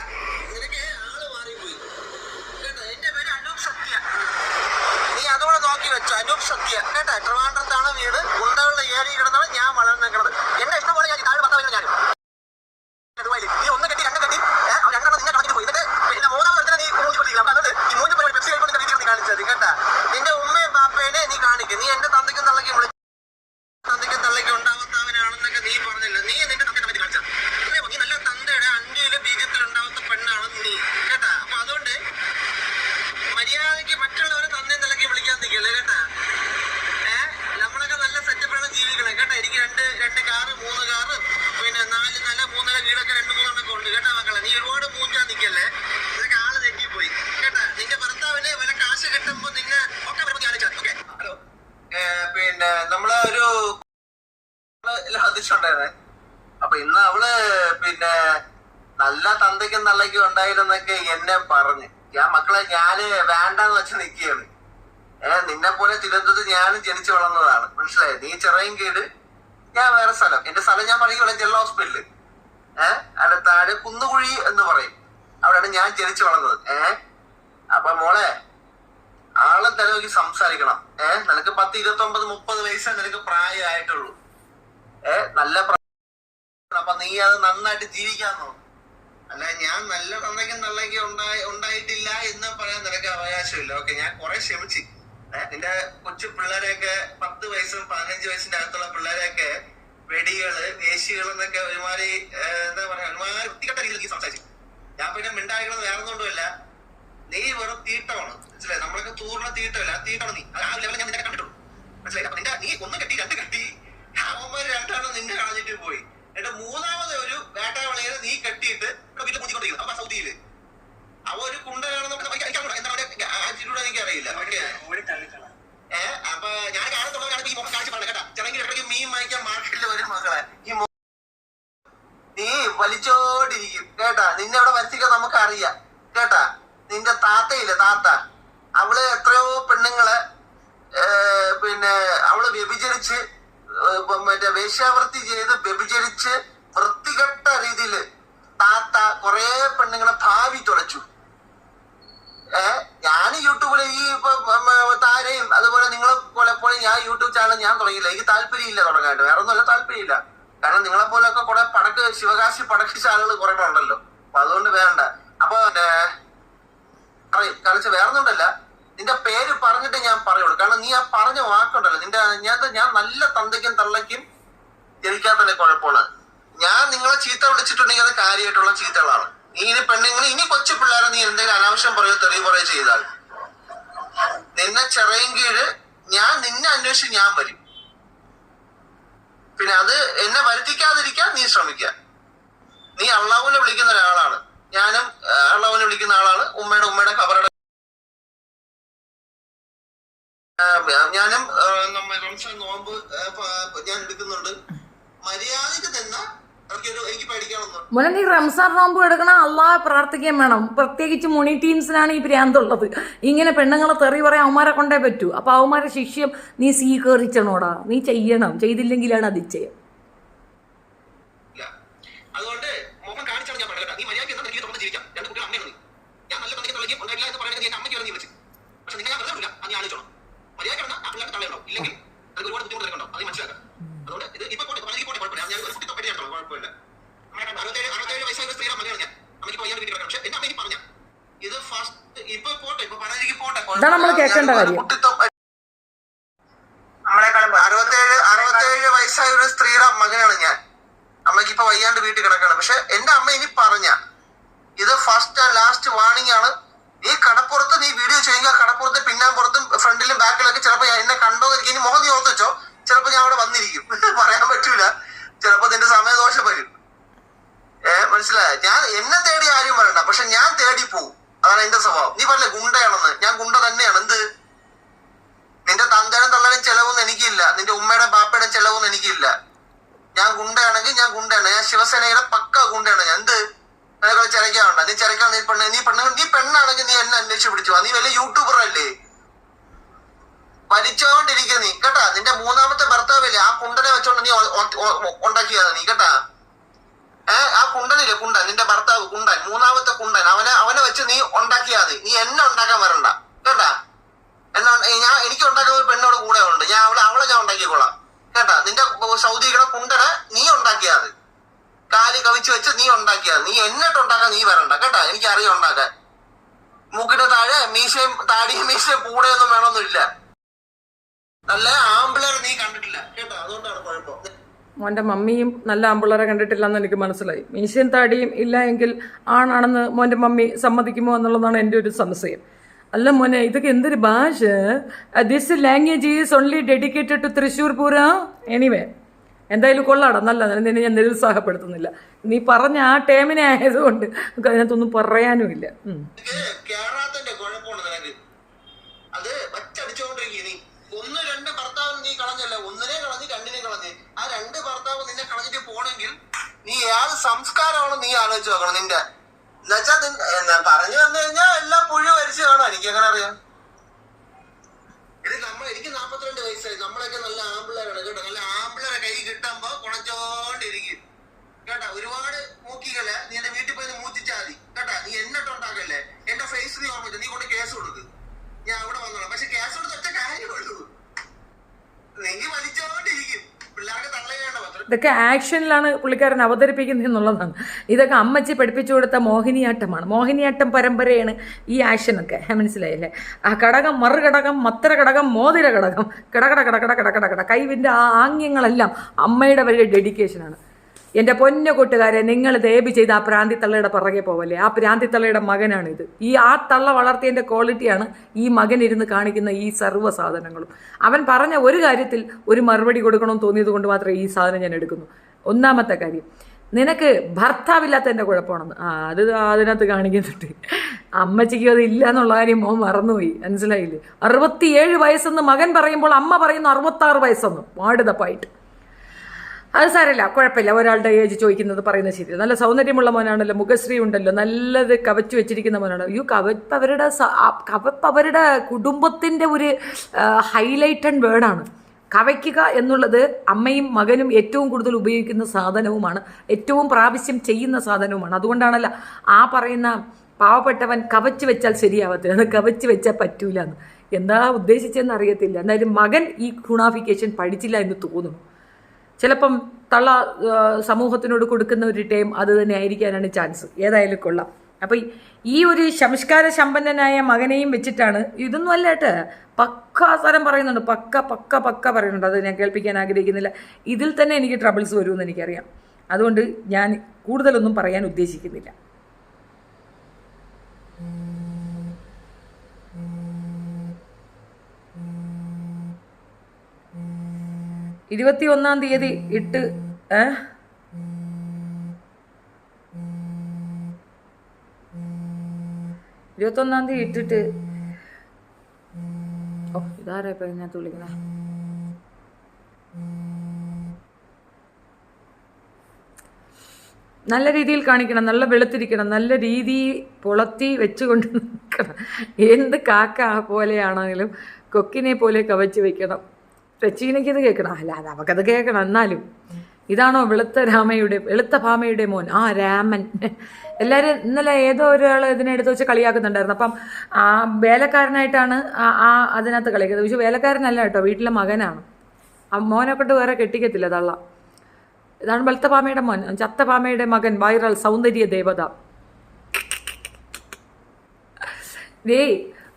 മൂന്നര വീടൊക്കെ 2-3 ഉണ്ട് കേട്ടാ മക്കളെ. നീ ഒരുപാട് മൂഞ്ചാൻ നിൽക്കല്ലേ, നിനക്ക് ആള് തെറ്റിപ്പോയി കേട്ടാ. നിന്റെ ഭർത്താവിന് വില കാശ് കിട്ടുമ്പോ നിന്നെ ഒക്കെ വരുമ്പോ ഞാൻ ഓക്കെ. ഹലോ, പിന്നെ നമ്മളെ ഒരു അതിശുണ്ടായിരുന്നേ. അപ്പൊ ഇന്ന് അവള് പിന്നെ നല്ല തന്തയ്ക്കും തള്ളയ്ക്കും ഉണ്ടായിരുന്നൊക്കെ എന്നെ പറഞ്ഞ്. മക്കളെ ഞാന് വേണ്ടാന്ന് വെച്ച് നിക്കുകയാണ്. നിന്നെ പോലെ തിരുവനന്തപുരത്ത് ഞാനും ജനിച്ചു വളർന്നതാണ്, മനസ്സിലായി. നീ ചിറയൻകീഴ്, ഞാൻ വേറെ സ്ഥലം. എന്റെ സ്ഥലം ഞാൻ പറയുകയാണ് ജില്ലാ ഹോസ്പിറ്റല്. അവിടെ താഴെ കുന്നുകുഴി എന്ന് പറയും, അവിടെയാണ് ഞാൻ ജനിച്ചു വളർന്നത്. അപ്പൊ മോളെ ആളെ തലവെക്കി സംസാരിക്കണം. നിനക്ക് 10-29-30 വയസ്സേ നിനക്ക് പ്രായമായിട്ടുള്ളൂ. നല്ല അപ്പൊ നീ അത് നന്നായിട്ട് ജീവിക്കാൻ നോക്കും. അല്ല, ഞാൻ നല്ല തന്തയ്ക്കും തള്ളയ്ക്കും ഉണ്ടായിട്ടില്ല എന്ന് പറയാൻ നിനക്ക് അവകാശമില്ല. ഓക്കെ, ഞാൻ കുറെ ക്ഷമിച്ച്. നിന്റെ കൊച്ചു പിള്ളേരെയൊക്കെ 10 വയസ്സും 15 വയസ്സിന്റെ അകത്തുള്ള പിള്ളേരെയൊക്കെ വെടികള് വേശികൾ എന്നൊക്കെ ഒരുമാതിരി എന്താ പറയാ, ഒരുമാതിരി വൃത്തികെട്ട രീതിയിൽ സംസാരിച്ചു. ഞാൻ പിന്നെ മിണ്ടായിരിക്കണത് വേറെ ഒന്നുമില്ല. നീ വെറും തീട്ടമാണ്, മനസ്സിലായി. നമ്മളൊക്കെ പൂർണ്ണ തീട്ടമല്ല, ആ തീട്ടാണ് നീ. ആ ലെവലിൽ ഞാൻ നിന്നെ കണ്ടിട്ടുള്ളൂ, മനസ്സിലായി. അപ്പൊ നീ 1 കെട്ടി 2 കെട്ടി, അവന്മാർ 2 നിന്നെ കളഞ്ഞിട്ട് പോയി. എന്നിട്ട് 3ാമത് ഒരു വേട്ടാവളയെ നീ കെട്ടിയിട്ട് വീട്ടിൽ പൂജിക്കൊണ്ടിരിക്കുന്നു. അപ്പൊ സൗദിയില് അവ ഒരു കുണ്ടനാണെന്നൊക്കെ എനിക്കറിയില്ല. അപ്പൊ ഞാൻ കാണത്തുള്ളവരാണ് ഈ മുഖം കാണിച്ച് പറഞ്ഞത് കേട്ടാ. ചെറുകിൽ ഇടയ്ക്ക് മീൻ വാങ്ങിക്കാൻ മാർക്കറ്റിൽ വരും മക്കളെ. നീ വലിച്ചോണ്ടിരിക്കും കേട്ടാ. നിന്നെ അവിടെ വരുത്തിക്കാൻ നമുക്ക് അറിയാം കേട്ടാ. നിന്റെ താത്തയില്ലേ, താത്ത, അവള് എത്രയോ പെണ്ണുങ്ങളെ പിന്നെ അവള് വ്യഭിചരിച്ച് മറ്റേ വേശ്യാവൃത്തി ചെയ്ത് വ്യഭിചരിച്ച് വൃത്തികെട്ട രീതിയില് താത്ത കുറെ പെണ്ണുങ്ങളെ ഭാവി തുളച്ചു. ഞാൻ യൂട്യൂബില് ഈ താരയും അതുപോലെ നിങ്ങളെ പോലെ ഞാൻ യൂട്യൂബ് ചാനൽ ഞാൻ തുടങ്ങിയില്ല. എനിക്ക് താല്പര്യമില്ല തുടങ്ങാനായിട്ട്, വേറെ ഒന്നുമല്ല, താല്പര്യമില്ല. കാരണം നിങ്ങളെ പോലെയൊക്കെ കുറെ ശിവകാശി പടക്കിച്ച ആളുകൾ കുറെ ഉണ്ടല്ലോ, അപ്പൊ അതുകൊണ്ട് വേണ്ട. അപ്പൊ കളിച്ച വേറെ ഒന്നുണ്ടല്ല, നിന്റെ പേര് പറഞ്ഞിട്ട് ഞാൻ പറയുള്ളൂ. കാരണം നീ ആ പറഞ്ഞ വാക്കുണ്ടല്ലോ, ഞാൻ നല്ല തന്തയ്ക്കും തള്ളയ്ക്കും ജനിക്കാത്തതിന്റെ കുഴപ്പമാണ്. ഞാൻ നിങ്ങളെ ചീത്ത വിളിച്ചിട്ടുണ്ടെങ്കിൽ അത് കാര്യമായിട്ടുള്ള ചീത്തകളാണ്. നീ ഇനി പെണ്ണുങ്ങൾ ഇനി കൊച്ചു പിള്ളേരെ നീ എന്തെങ്കിലും അനാവശ്യം പറയുകയോ തെളിവ് പറയുകയോ ചെയ്താൽ നിന്നെ ചിറയൻകീഴ് ഞാൻ നിന്നെ അന്വേഷിച്ച് ഞാൻ വരും. പിന്നെ അത് എന്നെ വരുത്തിക്കാതിരിക്കാൻ നീ ശ്രമിക്കുക. നീ അള്ളാഹുവിനെ വിളിക്കുന്ന ഒരാളാണ്, ഞാനും അള്ളാഹുവിനെ വിളിക്കുന്ന ആളാണ്. ഉമ്മയുടെ ഖബറുടെ ഞാനും റംസാൻ നോമ്പ് ഞാൻ എടുക്കുന്നുണ്ട്. മര്യാദക്ക് നിന്ന എനിക്ക് പഠിക്കണമെന്ന്. മോനെ, നീ റംസാൻ നോമ്പ് എടുക്കണം, അള്ളാഹ് പ്രാർത്ഥിക്കാൻ വേണം. പ്രത്യേകിച്ച് മുനി ടീംസിനാണ് ഈ ഭ്രാന്തുള്ളത്. ഇങ്ങനെ പെണ്ണുങ്ങളെ തെറി പറയാൻ അവന്മാരെ കൊണ്ടേ പറ്റൂ. അപ്പൊ അവന്മാരെ ശിഷ്യം നീ സ്വീകരിച്ചണോടാ, നീ ചെയ്യണം. ചെയ്തില്ലെങ്കിലാണ് അതിച്ചയം. അതുകൊണ്ട് മുഖം കാണിച്ചാണ് ഞാൻ പറഞ്ഞത്. നീ മര്യാദയ്ക്ക് എനിക്ക് തുറന്ന് ജീവിക്കാം. 2 കുട്ടികൾ അമ്മയാണ് നീ. ഞാൻ നല്ല തലയ്ക്ക് തള്ളയ്ക്ക് ഉണ്ടായില്ല എന്ന് പറയുന്നത് എന്റെ അമ്മയ്ക്ക് നീ വെച്ച്. പക്ഷെ നിങ്ങൾ ഞാൻ വെറുതെ വിടില്ല, അത് നീ ആലോചിച്ചോണം. മര്യാദയ്ക്ക് ആ പിള്ളേർക്ക് തള്ളയുണ്ടാവും, ഇല്ലെങ്കിൽ അത് ഒരുപാട് ബുദ്ധിമുട്ട് ഉണ്ടാവും. അത് മനസ്സിലാക്കാം. അതുകൊണ്ട് ഇത് ഇപ്പൊ പോട്ടെ, കുഴപ്പമില്ല. ഞാൻ ഒരു കുട്ടി തൊപ്പറ്റി നടത്തോളാം, കുഴപ്പമില്ല. 67 വയസ്സായ സ്ത്രീയുടെ മകനാണ് ഞാൻ. അമ്മയ്ക്ക് വയ്യാണ്ട് വീട്ടിൽ കിടക്കണം. പക്ഷെ എന്റെ അമ്മ എനിക്ക് പറഞ്ഞ ഇത് ഫസ്റ്റ് ഇപ്പൊ പോട്ടെ, ഇപ്പൊ പറഞ്ഞിരിക്കും പോട്ടെ. ഇതാണ് നമ്മൾ കേൾക്കേണ്ട കാര്യം. 67 വയസ്സായ ഒരു സ്ത്രീയുടെ മകനാണ് ഞാൻ. അമ്മയ്ക്ക് ഇപ്പൊ വയ്യാണ്ട് വീട്ടിൽ കിടക്കാണ്. പക്ഷെ എന്റെ അമ്മ ഇനി പറഞ്ഞ ഇത് ഫസ്റ്റ് ആൻഡ് ലാസ്റ്റ് വാർണിംഗ് ആണ്. ഈ കടപ്പുറത്ത് നീ വീഡിയോ ചെയ്യുക, കടപ്പുറത്ത് പിന്നാമ്പുറത്തും ഫ്രണ്ടിലും ബാക്കിലൊക്കെ ചിലപ്പോ എന്നെ കണ്ടോന്ന് എനിക്ക് ഇനി മുഖം നീ ഓർത്ത് വെച്ചോ. ചിലപ്പോ ഞാൻ അവിടെ വന്നിരിക്കും, പറയാൻ പറ്റൂല. ചിലപ്പോ നിന്റെ സമയദോഷം വരും. മനസ്സിലായ? ഞാൻ എന്നെ തേടി ആരും വരണ്ട, പക്ഷെ ഞാൻ തേടി പോവും. അതാണ് എന്റെ സ്വഭാവം. നീ പറഞ്ഞേ ഗുണ്ടയാണെന്ന്, ഞാൻ ഗുണ്ട തന്നെയാണ്. എന്ത് നിന്റെ തന്തേനും തള്ളനും ചെലവൊന്നും എനിക്കില്ല, നിന്റെ ഉമ്മയുടെ ബാപ്പയുടെ ചെലവൊന്നും എനിക്കില്ല. ഞാൻ ഗുണ്ടയാണെങ്കിൽ ഞാൻ ഗുണ്ടയാണ്. ഞാൻ ശിവസേനയുടെ പക്ക ഗുണ്ടയാണ് ഞാൻ. എന്ത് നിനക്ക് ചിരക്കാവണ്ട, നീ ചിരക്കാൻ നീ പെണ്ണാണെങ്കിൽ നീ എന്നെ അന്വേഷിച്ച് പിടിച്ചു. നീ വലിയ യൂട്യൂബർ അല്ലേ, വലിച്ചോണ്ടിരിക്കുക നീ കേട്ടാ. നിന്റെ 3ാമത്തെ ഭർത്താവില്ലേ, ആ കുണ്ടനെ വെച്ചോണ്ട് നീ ഉണ്ടാക്കിയതാണ് നീ കേട്ടാ. ആ കുണ്ടനില്ലേ, കുണ്ടൻ, നിന്റെ ഭർത്താവ് കുണ്ടൻ, 3ാമത്തെ കുണ്ടൻ, അവനെ വെച്ച് നീ ഉണ്ടാക്കിയാ മതി. നീ എന്നെ ഉണ്ടാക്കാൻ വരണ്ട കേട്ടാ. എനിക്ക് ഉണ്ടാക്കുന്ന ഒരു പെണ്ണോട് കൂടെ ഉണ്ട്, ഞാൻ അവളെ ഞാൻ ഉണ്ടാക്കിക്കോളാം കേട്ടാ. നിന്റെ സൗദിയുടെ കുണ്ടനെ നീ ഉണ്ടാക്കിയാ മതി, കാലി കവിച്ച് വെച്ച് നീ ഉണ്ടാക്കിയാ. നീ എന്നിട്ട് ഉണ്ടാക്കാൻ നീ വരണ്ട കേട്ടാ. എനിക്ക് അറിയാം ഉണ്ടാക്കാൻ. മൂക്കിന്റെ താഴെ മീശയും താടിയും മീശയും കൂടെയൊന്നും വേണമെന്നില്ല. നല്ല ആമ്പിളർ നീ കണ്ടിട്ടില്ല കേട്ടോ, അതുകൊണ്ടാണ് കുഴപ്പം. മോൻ്റെ മമ്മിയും നല്ല ആമ്പിള്ളേരെ കണ്ടിട്ടില്ലെന്ന് എനിക്ക് മനസ്സിലായി. മീശയും താടിയും ഇല്ല എങ്കിൽ ആണാണെന്ന് മോൻ്റെ മമ്മി സമ്മതിക്കുമോ എന്നുള്ളതാണ് എൻ്റെ ഒരു സംശയം. അല്ല മോനെ, ഇതൊക്കെ എന്തൊരു ഭാഷ. This language is only dedicated to Thrissur പൂര. എനിവേ, എന്തായാലും കൊള്ളാടാ, നല്ലതാണ്. നിന്നെ ഞാൻ നിരുത്സാഹപ്പെടുത്തുന്നില്ല. നീ പറഞ്ഞ ആ ടേമിനെ ആയതുകൊണ്ട് നമുക്ക് അതിനകത്തൊന്നും പറയാനുമില്ല. കേറാത്തന്റെ കുഴപ്പമാണ് നിനക്ക്. അത് വച്ചടിച്ചോണ്ടിരിക്കും നീ. ഒന്ന് രണ്ട് ഭർത്താവ് നീ കളഞ്ഞല്ല, ഒന്നിനെ കളഞ്ഞ് രണ്ടിനെ കളഞ്ഞ്. ആ രണ്ട് ഭർത്താവ് നിന്നെ കളഞ്ഞിട്ട് പോണെങ്കിൽ നീ ഏത് സംസ്കാരമാണ് നീ ആലോചിച്ച് നോക്കണം. നിന്റെ എന്നുവെച്ചാ പറഞ്ഞു വന്നു കഴിഞ്ഞാൽ എല്ലാം പുഴു വരിച്ചു കാണാം. എനിക്ക് എങ്ങനെ അറിയാം? എനിക്ക് 42 വയസ്സായി. നമ്മളൊക്കെ നല്ല ആമ്പിള്ളേരാണ് കേട്ടോ. നല്ല ആമ്പിള്ളേരെ കൈ കിട്ടുമ്പോ കുണച്ചോണ്ടിരിക്കും കേട്ടാ. ഒരുപാട് മൂക്കികളെ നീ എന്റെ വീട്ടിൽ പോയി മൂത്തിച്ചാൽ മതി കേട്ടാ. നീ എന്നിട്ടുണ്ടാക്കല്ലേ. എന്റെ ഫേസ് നീ ഓർമ്മ, നീ കൊണ്ട് കേസ് കൊടുക്ക്, ഞാൻ അവിടെ വന്നോളാം. പക്ഷെ കേസ് കൊടുത്ത് ഒറ്റ കാര്യമുള്ളൂ, നെങ്കി വലിച്ചോണ്ടിരിക്കും. പിള്ളേർക്ക് തള്ളയേണ്ട പത്രം. ഇതൊക്കെ ആക്ഷനിലാണ് പുള്ളിക്കാരൻ അവതരിപ്പിക്കുന്നത് എന്നുള്ളതാണ്. ഇതൊക്കെ അമ്മച്ചി പഠിപ്പിച്ചു കൊടുത്ത മോഹിനിയാട്ടമാണ്. മോഹിനിയാട്ടം പരമ്പരയാണ് ഈ ആക്ഷനൊക്കെ. മനസ്സിലായില്ലേ? ആ കടകം, മറുകടകം, മത്തര കടകം, മോതിര കടകം, കടകട കടകട കടകട കട, കൈവിൻ്റെ ആ ആംഗ്യങ്ങളെല്ലാം അമ്മയുടെ വലിയ ഡെഡിക്കേഷനാണ്. എൻ്റെ പൊന്നു കൂട്ടുകാരെ, നിങ്ങൾ ദയവ് ചെയ്ത് ആ പ്രാന്തിത്തള്ളയുടെ പുറകെ പോവല്ലേ. ആ പ്രാന്തിത്തള്ളയുടെ മകനാണിത്. ആ തള്ള വളർത്തിയതിൻ്റെ ക്വാളിറ്റിയാണ് ഈ മകൻ ഇരുന്ന് കാണിക്കുന്ന ഈ സർവ്വ സാധനങ്ങളും. അവൻ പറഞ്ഞ ഒരു കാര്യത്തിൽ ഒരു മറുപടി കൊടുക്കണമെന്ന് തോന്നിയത് കൊണ്ട് മാത്രമേ ഈ സാധനം ഞാൻ എടുക്കുന്നു. ഒന്നാമത്തെ കാര്യം, നിനക്ക് ഭർത്താവില്ലാത്തതിൻ്റെ കുഴപ്പമാണെന്ന്. അത് അതിനകത്ത് കാണിക്കുന്നുണ്ട്. അമ്മച്ചിക്കും അത് ഇല്ല എന്നുള്ള കാര്യം മോൻ മറന്നുപോയി. മനസ്സിലായില്ലേ? 67 വയസ്സെന്ന് മകൻ പറയുമ്പോൾ അമ്മ പറയുന്നു 66 വയസ്സെന്ന്. വാട് ദ പോയിന്റ്. അത് സാരമില്ല, കുഴപ്പമില്ല. ഒരാളുടെ ഏജ് ചോദിക്കുന്നത് പറയുന്നത് ശരി. നല്ല സൗന്ദര്യമുള്ള മോനാണല്ലോ, മുഖശ്രീ ഉണ്ടല്ലോ, നല്ലത് കവച്ചു വെച്ചിരിക്കുന്ന മോനാണ്. കവപ്പ് അവരുടെ കുടുംബത്തിൻ്റെ ഒരു ഹൈലൈറ്റഡ് വേർഡാണ്. കവയ്ക്കുക എന്നുള്ളത് അമ്മയും മകനും ഏറ്റവും കൂടുതൽ ഉപയോഗിക്കുന്ന സാധനവുമാണ്, ഏറ്റവും പ്രാവശ്യം ചെയ്യുന്ന സാധനവുമാണ്. അതുകൊണ്ടാണല്ലോ ആ പറയുന്ന പാവപ്പെട്ടവൻ കവച്ച് വെച്ചാൽ ശരിയാവത്തില്ല, അത് കവച്ച് വെച്ചാൽ പറ്റൂല എന്ന്. എന്താ ഉദ്ദേശിച്ചതെന്ന് അറിയത്തില്ല. എന്തായാലും മകൻ ഈ ഗുണാഫിക്കേഷൻ പഠിച്ചില്ല എന്ന് തോന്നുന്നു. ചിലപ്പം തള്ള സമൂഹത്തിനോട് കൊടുക്കുന്ന ഒരു ടൈം അത് തന്നെ ആയിരിക്കാനാണ് ചാൻസ്. ഏതായാലും കൊള്ളാം. അപ്പം ഈ ഒരു സംസ്കാര സമ്പന്നനായ മകനെയും വെച്ചിട്ടാണ് ഇതൊന്നും അല്ല കേട്ടോ, പക്ക അവസരം പറയുന്നുണ്ട്, പക്ക പറയുന്നുണ്ട്. അത് ഞാൻ കേൾപ്പിക്കാൻ ആഗ്രഹിക്കുന്നില്ല. ഇതിൽ തന്നെ എനിക്ക് ട്രബിൾസ് വരുമെന്ന് എനിക്കറിയാം. അതുകൊണ്ട് ഞാൻ കൂടുതലൊന്നും പറയാൻ ഉദ്ദേശിക്കുന്നില്ല. ഇരുപത്തിയൊന്നാം തീയതി ഇട്ട് 21 തീയതി ഇട്ടിട്ട് ഇതാരാ ഇപ്പം ഇതിനകത്ത് വിളിക്കുന്നത്? നല്ല രീതിയിൽ കാണിക്കണം, നല്ല വെളുത്തിരിക്കണം, നല്ല രീതിയിൽ പുളത്തി വെച്ചുകൊണ്ട് നിൽക്കണം. എന്ത് കാക്ക പോലെയാണെങ്കിലും കൊക്കിനെ പോലെ കവച്ച് വെക്കണം. രച്ചീനയ്ക്കത് കേൾക്കണം, അല്ല അത് അവക്കത് കേൾക്കണം. എന്നാലും ഇതാണോ വെളുത്ത ഭാമയുടെ മോൻ? രാമൻ. എല്ലാവരും ഇന്നലെ ഏതോ ഒരാൾ ഇതിനെടുത്ത് വെച്ച് കളിയാക്കുന്നുണ്ടായിരുന്നു. അപ്പം ആ വേലക്കാരനായിട്ടാണ് അതിനകത്ത് കളിക്കുന്നത്. പക്ഷെ വേലക്കാരനല്ല കേട്ടോ, വീട്ടിലെ മകനാണ്. ആ മോനെ കൊണ്ട് വേറെ കെട്ടിക്കത്തില്ല തള്ള. ഇതാണ് വെളുത്ത ഭാമയുടെ മോൻ, ചത്ത ഭാമയുടെ മകൻ, വൈറൽ സൗന്ദര്യ ദേവത.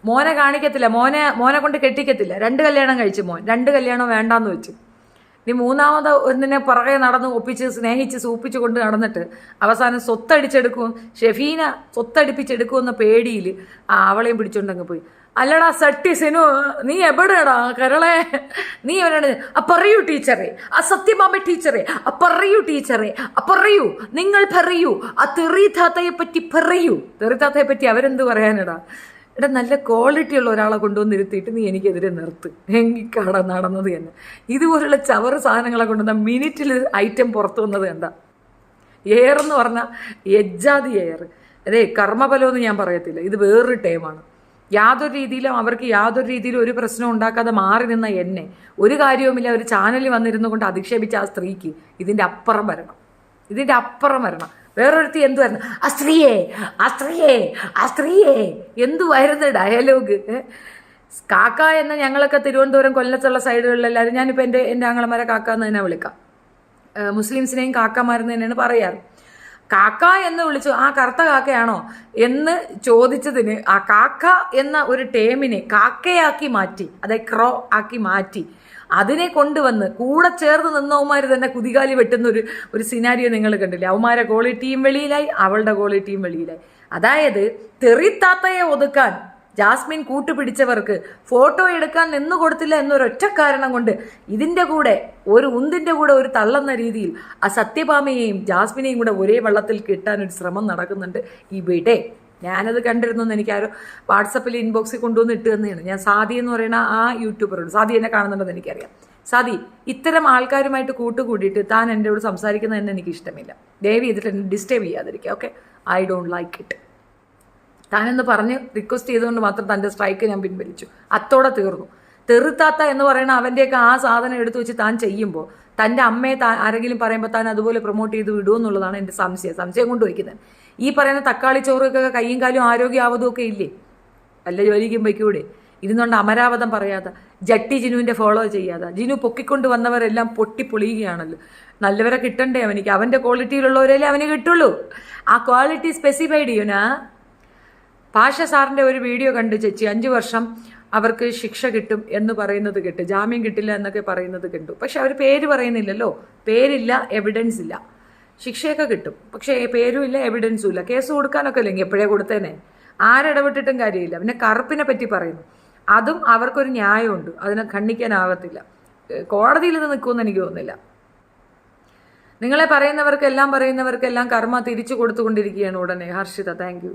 മോനെ കാണിക്കത്തില്ല, മോനെ കൊണ്ട് കെട്ടിക്കത്തില്ല. 2 കല്യാണം കഴിച്ചു മോൻ, 2 കല്യാണം വേണ്ടാന്ന് വെച്ചു. നീ 3ാമത് ഒന്നിനെ പുറകെ നടന്ന് ഒപ്പിച്ച് സ്നേഹിച്ച് സൂപ്പിച്ച് കൊണ്ട് നടന്നിട്ട് അവസാനം സ്വത്തടിച്ചെടുക്കും, ഷെഫീന സ്വത്തടിപ്പിച്ചെടുക്കുമെന്ന പേടിയിൽ അവളെയും പിടിച്ചോണ്ടങ്ങ് പോയി. അല്ലടാ സട്ടിസിനു, നീ എവിടെയാടാ കരളെ? നീ എവിടെയാണ്? പറയൂ ടീച്ചറെ, സത്യഭാമ ടീച്ചറെ, പറയൂ ടീച്ചറെ, പറയൂ, നിങ്ങൾ പറയൂ, തെറിതാത്തയെ പറ്റി പറയൂ. തെറിതാത്തയെ പറ്റി അവരെന്ത് പറയാനടാ? നല്ല ക്വാളിറ്റി ഉള്ള ഒരാളെ കൊണ്ടുവന്നിരുത്തിയിട്ട് നീ എനിക്കെതിരെ നിർത്ത്. എങ്കിക്കട നടന്നത് തന്നെ. ഇതുപോലുള്ള ചവറ് സാധനങ്ങളെ കൊണ്ടുവന്ന മിനിറ്റിൽ ഐറ്റം പുറത്തു വന്നത് കണ്ട. എയറെന്ന് പറഞ്ഞാൽ എജ്ജാതി എയർ. കർമ്മഫലമെന്ന് ഞാൻ പറയത്തില്ല, ഇത് വേറൊരു ടൈമാണ്. യാതൊരു രീതിയിലും ഒരു പ്രശ്നം ഉണ്ടാക്കാതെ മാറി നിന്ന എന്നെ, ഒരു കാര്യവുമില്ല, ഒരു ചാനലിൽ വന്നിരുന്നു കൊണ്ട് അധിക്ഷേപിച്ച ആ സ്ത്രീക്ക് ഇതിൻ്റെ അപ്പുറം വരണം. വേറൊരുത്തി എന്തുവായിരുന്നു? ആ സ്ത്രീയെ എന്തുവായിരുന്നു ഡയലോഗ്? കാക്ക എന്ന ഞങ്ങളൊക്കെ തിരുവനന്തപുരം കൊല്ലത്തുള്ള സൈഡുകളിലെല്ലാവരും, ഞാനിപ്പോൾ എൻ്റെ ആങ്ങളമാരെ കാക്ക എന്ന് തന്നെ വിളിക്കാം, മുസ്ലിംസിനെയും കാക്കമാരെന്ന് തന്നെയാണ് പറയാറ്. കാക്ക എന്ന് വിളിച്ചു, ആ കറുത്ത കാക്കയാണോ എന്ന് ചോദിച്ചതിന് ആ കാക്ക എന്ന ഒരു ടേമിനെ കാക്കയാക്കി മാറ്റി, അതായത് ക്രോ ആക്കി മാറ്റി, അതിനെ കൊണ്ടുവന്ന് കൂടെ ചേർന്ന് നിന്നവന്മാർ തന്നെ കുതികാലി വെട്ടുന്ന ഒരു സിനാരിയോ നിങ്ങൾ കണ്ടില്ലേ? അവന്മാരെ ക്വാളിറ്റിയും വെളിയിലായി, അവളുടെ ക്വാളിറ്റിയും വെളിയിലായി. അതായത് തെറിത്താത്തയെ ഒതുക്കാൻ ജാസ്മിൻ കൂട്ടുപിടിച്ചവർക്ക് ഫോട്ടോ എടുക്കാൻ നിന്നു കൊടുത്തില്ല എന്നൊരൊറ്റ കാരണം കൊണ്ട് ഇതിൻ്റെ കൂടെ ഒരു ഉന്തിൻ്റെ കൂടെ ഒരു തള്ളുന്ന രീതിയിൽ ആ സത്യഭാമയെയും ജാസ്മിനെയും കൂടെ ഒരേ വള്ളത്തിൽ കിട്ടാനൊരു ശ്രമം നടക്കുന്നുണ്ട് ഇവിടെ. ഞാനത് കണ്ടിരുന്നു. എനിക്ക് ആരോ വാട്സപ്പിൽ ഇൻബോക്സിൽ കൊണ്ടുവന്ന് ഇട്ട് തന്നെയാണ്. ഞാൻ സാദി എന്ന് പറയുന്ന ആ യൂട്യൂബറുണ്ട്, സാദി എന്നെ കാണുന്നുണ്ടെന്ന് എനിക്കറിയാം. സാദി, ഇത്തരം ആൾക്കാരുമായിട്ട് കൂട്ടുകൂടിയിട്ട് താൻ എന്നോട് സംസാരിക്കുന്നത് തന്നെ എനിക്ക് ഇഷ്ടമില്ല. ദയവ് ചെയ്തിട്ട് എന്നെ ഡിസ്റ്റർബ് ചെയ്യാതിരിക്കുക. Okay, I don't like it. താനെന്ന് പറഞ്ഞ് റിക്വസ്റ്റ് ചെയ്തുകൊണ്ട് മാത്രം തൻ്റെ സ്ട്രൈക്ക് ഞാൻ പിൻവലിച്ചു. അത്തോടെ തീർന്നു. തെറുത്താത്ത എന്ന് പറയുന്ന അവൻ്റെയൊക്കെ ആ സാധനം എടുത്തു വെച്ച് താൻ ചെയ്യുമ്പോൾ തൻ്റെ അമ്മയെ ആരെങ്കിലും പറയുമ്പോൾ താൻ അതുപോലെ പ്രൊമോട്ട് ചെയ്ത് വിടുമെന്നുള്ളതാണ് എൻ്റെ സംശയം കൊണ്ട് വയ്ക്കുന്നത്. ഈ പറയുന്ന തക്കാളി ചോറൊക്കെ കയ്യും കാലും ആരോഗ്യാവതും ഒക്കെ ഇല്ലേ? വല്ല ജോലിക്കും വയ്ക്കൂടെ? ഇരുന്നുകൊണ്ട് അമരാവതം പറയാതെ, ജട്ടി ജിനുവിൻ്റെ ഫോളോ ചെയ്യാതെ, ജിനു പൊക്കിക്കൊണ്ട് വന്നവരെല്ലാം പൊട്ടിപ്പൊളിയുകയാണല്ലോ. നല്ലവരെ കിട്ടണ്ടേ അവനിക്ക്? അവൻ്റെ ക്വാളിറ്റിയിലുള്ളവരല്ലേ അവന് കിട്ടുള്ളൂ. ആ ക്വാളിറ്റി സ്പെസിഫൈഡ് ചെയ്യുന്ന പാഷ സാറിൻ്റെ ഒരു വീഡിയോ കണ്ടു ചേച്ചി. 5 വർഷം അവർക്ക് ശിക്ഷ കിട്ടും എന്ന് പറയുന്നത് കേട്ടു, ജാമ്യം കിട്ടില്ല എന്നൊക്കെ പറയുന്നത് കണ്ടു. പക്ഷെ അവർ പേര് പറയുന്നില്ലല്ലോ. പേരില്ല, എവിഡൻസ് ഇല്ല. ശിക്ഷയൊക്കെ കിട്ടും, പക്ഷേ പേരും ഇല്ല, എവിഡൻസും ഇല്ല. കേസ് കൊടുക്കാനൊക്കെ ഇല്ലെങ്കിൽ എപ്പോഴേ കൊടുത്തേനെ. ആരിടപെട്ടിട്ടും കാര്യമില്ല. പിന്നെ കറുപ്പിനെ പറ്റി പറയുന്നു, അതും അവർക്കൊരു ന്യായമുണ്ട്, അതിനെ ഖണ്ഡിക്കാനാകത്തില്ല. കോടതിയിൽ ഇത് നിൽക്കുമെന്ന് എനിക്ക് തോന്നുന്നില്ല. നിങ്ങളെ പറയുന്നവർക്കെല്ലാം കർമ്മ തിരിച്ചു കൊടുത്തുകൊണ്ടിരിക്കുകയാണ് ഉടനെ. Harshita, thank you.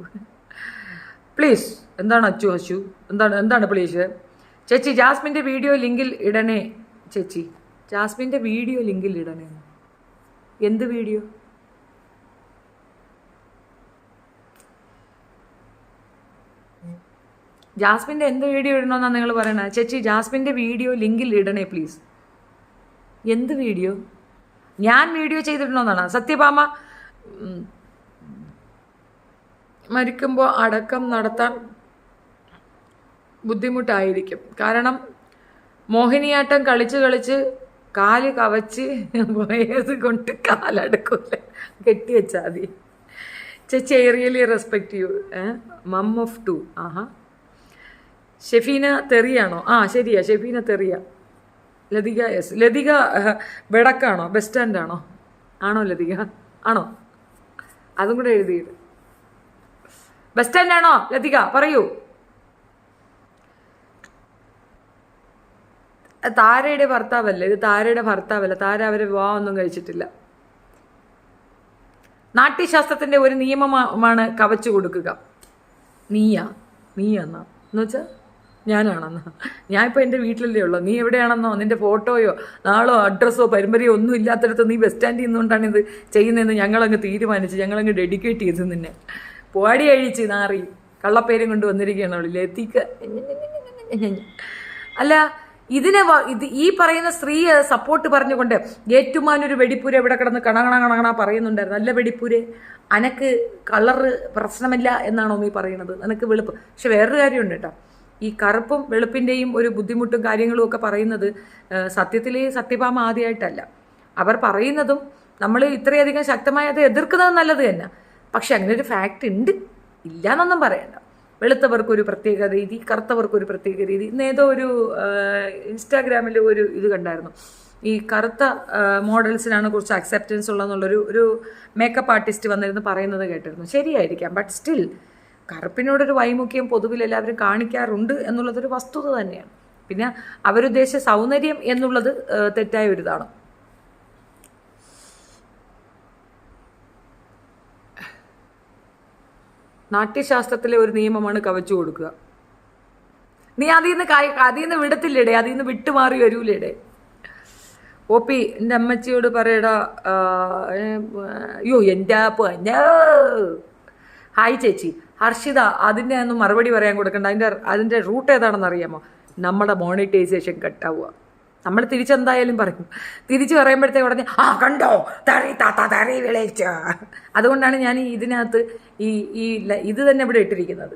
പ്ലീസ്, എന്താണ് അച്ചു എന്താണ് പ്ലീസ് ചേച്ചി? ജാസ്മിൻ്റെ വീഡിയോ ലിങ്കിൽ ഇടണേ ചേച്ചി. ജാസ്മിൻ്റെ വീഡിയോ ലിങ്കിൽ ഇടണേ. എന്ത് വീഡിയോ? ജാസ്മിൻ്റെ എന്ത് വീഡിയോ ഇടണമെന്നാണ് നിങ്ങൾ പറയണത് ചേച്ചി? ജാസ്മിൻ്റെ വീഡിയോ ലിങ്കിൽ ഇടണേ പ്ലീസ്. എന്ത് വീഡിയോ? ഞാൻ വീഡിയോ ചെയ്തിടണമെന്നാണ്. സത്യഭാമ മരിക്കുമ്പോൾ അടക്കം നടത്താൻ ബുദ്ധിമുട്ടായിരിക്കും. കാരണം മോഹിനിയാട്ടം കളിച്ച് കാല് കവച്ച് പോയത് കൊണ്ട് കാലടക്കൂല. കെട്ടിവെച്ചാൽ മതി ചേച്ചി. I really respect you. Mum of 2. ആഹാ. ഷെഫീന തെറിയാണോ? ആ ശരിയാ, ഷെഫീന തെറിയ. ലതിക, യെസ്. ലതിക ബെടക്കാണോ? ബസ് സ്റ്റാൻഡാണോ? ആണോ ലതിക? ആണോ? അതും കൂടെ എഴുതിയിട്ട്. ബസ് സ്റ്റാൻഡാണോ ലതിക? പറയൂ. താരയുടെ ഭർത്താവല്ലേ ഇത്? താരയുടെ ഭർത്താവല്ല. താര അവരെ വിവാഹമൊന്നും കഴിച്ചിട്ടില്ല. നാട്യശാസ്ത്രത്തിന്റെ ഒരു നിയമമാണ് കവച്ചു കൊടുക്കുക. നീയാന്നാ എന്ന് വെച്ചാൽ ഞാനാണെന്നോ? ഞാൻ ഇപ്പോൾ എൻ്റെ വീട്ടിലല്ലേ ഉള്ളൂ. നീ എവിടെയാണെന്നോ? നിന്റെ ഫോട്ടോയോ നാളോ അഡ്രസ്സോ പരമ്പരയോ ഒന്നും ഇല്ലാത്തടത്ത് നീ ബസ് സ്റ്റാൻഡിൽ നിന്നുകൊണ്ടാണ് ഇത് ചെയ്യുന്നതെന്ന് ഞങ്ങളങ്ങ് തീരുമാനിച്ച്, ഞങ്ങളങ്ങ് ഡെഡിക്കേറ്റ് ചെയ്ത് നിന്നെ. പോടി അഴിച്ച് നാറി കള്ളപ്പേരും കൊണ്ട് വന്നിരിക്കുകയാണ് അവൾ. ലതിക അല്ല, ഈ പറയുന്ന സ്ത്രീയെ സപ്പോർട്ട് പറഞ്ഞുകൊണ്ട് ഏറ്റുമാനൊരു വെടിപ്പൂര ഇവിടെ കിടന്ന് കണകണ പറയുന്നുണ്ടായിരുന്നു. നല്ല വെടിപ്പൂര്, അനക്ക് കളറ് പ്രശ്നമില്ല എന്നാണോ നീ പറയുന്നത്? നിനക്ക് വെളുപ്പ്. പക്ഷെ വേറൊരു കാര്യമുണ്ട് കേട്ടോ. ഈ കറുപ്പും വെളുപ്പിൻ്റെയും ഒരു ബുദ്ധിമുട്ടും കാര്യങ്ങളും ഒക്കെ പറയുന്നത് സത്യത്തിൽ സത്യഭാമ ആദ്യമായിട്ടല്ല. അവർ പറയുന്നതും നമ്മൾ ഇത്രയധികം ശക്തമായി അത് എതിർക്കുന്നത് നല്ലത് തന്നെ. പക്ഷെ അങ്ങനെ ഒരു ഫാക്റ്റ് ഉണ്ട്, ഇല്ല എന്നൊന്നും പറയണ്ട. വെളുത്തവർക്കൊരു പ്രത്യേക രീതി, കറുത്തവർക്കൊരു പ്രത്യേക രീതി. ഇന്ന് ഏതോ ഒരു ഇൻസ്റ്റാഗ്രാമിൽ ഒരു ഇത് കണ്ടായിരുന്നു. ഈ കറുത്ത മോഡൽസിനാണ് കുറച്ച് അക്സെപ്റ്റൻസ് ഉള്ളതെന്നുള്ളൊരു മേക്കപ്പ് ആർട്ടിസ്റ്റ് വന്നിരുന്ന് പറയുന്നത് കേട്ടിരുന്നു. ശരിയായിരിക്കാം, ബട്ട് സ്റ്റിൽ കറുപ്പിനോടൊരു വൈമുഖ്യം പൊതുവിൽ എല്ലാവരും കാണിക്കാറുണ്ട് എന്നുള്ളതൊരു വസ്തുത തന്നെയാണ്. പിന്നെ അവരുദ്ദേശിച്ച സൗന്ദര്യം എന്നുള്ളത് തെറ്റായ ഒരു ഇതാണ്. നാട്യശാസ്ത്രത്തിലെ ഒരു നിയമമാണ് കവച്ചു കൊടുക്കുക. നീ അതിൽ നിന്ന് വിടത്തില്ലേടേ, അതിൽ നിന്ന് വിട്ടുമാറി വരൂലേടേ. ഓപ്പി, എൻ്റെ അമ്മച്ചിയോട് പറയടാ. അയ്യോ എൻ്റെ പൊന്നോ. ഹായ് ചേച്ചി. ഹർഷിത, അതിൻ്റെ ഒന്നും മറുപടി പറയാൻ കൊടുക്കണ്ട. അതിൻ്റെ റൂട്ട് ഏതാണെന്ന് അറിയാമോ? നമ്മുടെ മോണിറ്റൈസേഷൻ കട്ടാവുക. നമ്മൾ തിരിച്ചെന്തായാലും പറയും. തിരിച്ച് പറയുമ്പോഴത്തേക്ക് ഉടനെ കണ്ടോ തറി വിളയിച്ച. അതുകൊണ്ടാണ് ഞാൻ ഇതിനകത്ത് ഇത് തന്നെ ഇവിടെ ഇട്ടിരിക്കുന്നത്.